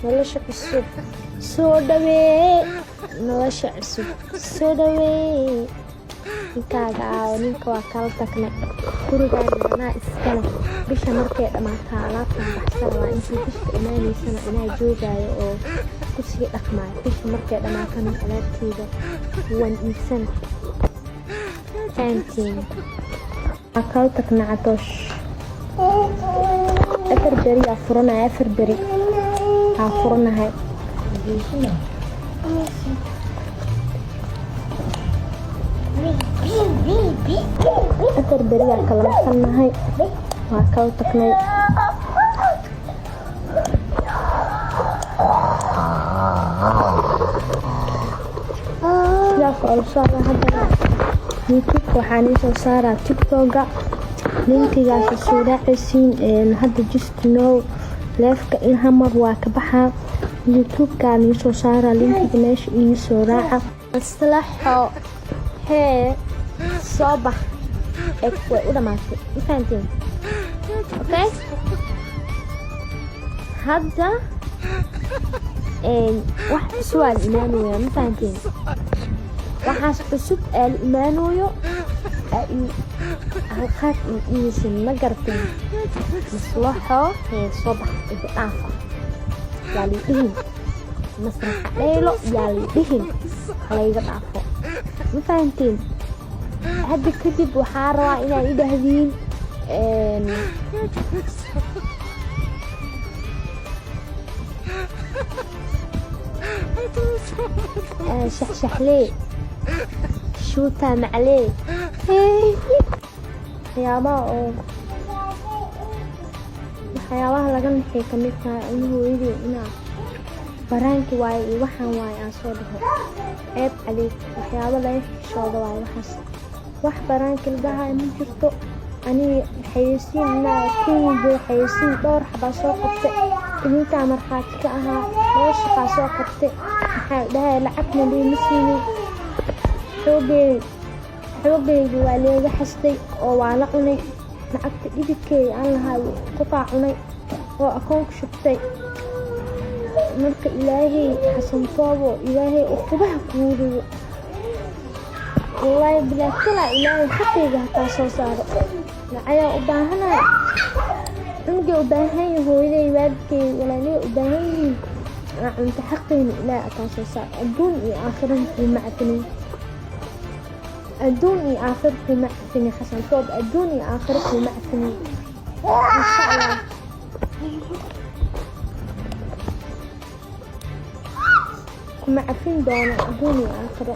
nolosha cusub soo dhawee, nolosha cusub soo dhawee. ninkaaga ninka waa kala tagnay gurigaan anaa iskale bisha markay dhamaataa alaabtan baxsan waa intii bishka imaanaysana inaa joogaayo oo kusii dhaqmaayo bisha markay dhamaatana alaabteeda waan iibsan fahantiin waa kala tagna cadoosh afar beri aa furanaya afar beri aa furanahay afar beri aa kala maqannahay waa kala tagnay sidaas oo la socda haddana youtube waxaan isoo saaraa tiktoka linkigaas soo raacaysiin hadda just know leefka in hamar waa ka baxaa youtube-kaan isoo saaraa linkiga meesha ii soo raaca maslaxo hee soo bax way u dhamaatay ma fahantiin okay hadda wax cusub aa la imaanooya ma fahantiin waxaas cusub aa la imaanooyo halqaad iisin ma gartin maslaxo hee soo bax iga dhaafa yaa la dhihin masraxa dheelo yaa la dhihin halayga dhaafo ma fahantiin hadda kadib waxaa rabaa inaa i dhahdiin shaxshaxlee shuutaa maclee waxyaabaha laga naxay ka mid tahay in hooyadii inaa baraanki waaye iyo waxaan waaye aan soo dhaho ceeb caleeg waxyaabo laga xishooda waaye waxaas wax baraanki lagahayo ma jirto aniga xayeysiin inaa kuwiga xayeysiin dhowr xabaa soo qabtay idinkaa markhaati ka ahaa laba shaqaa soo qabtay maxaa dhahay lacagna liima siinin xoogeyga waa leega xastay oo waa la cunay lacagta dhididkeeda aan lahaayo qofaa cunay oo akoonka shubtay marka ilaahay xasantoobo ilaahay ukubaha kuu rido wallaahi bilaakala ilaahay xaqayga hataa soo saaro lacayaa u baahanahay cunugay u baahan yahay hooyaday waalidkay walaalay u baahan yihiin aa cunta xaqayna ilaahay hataa soo saaro adduun iyo aakhirana kuma cafinin adduun iyo aakhir kuma cafinin xasantoob adduun iyo aakhir kuma cafinin insha allah kuma cafin doono adduun iyo aakhiro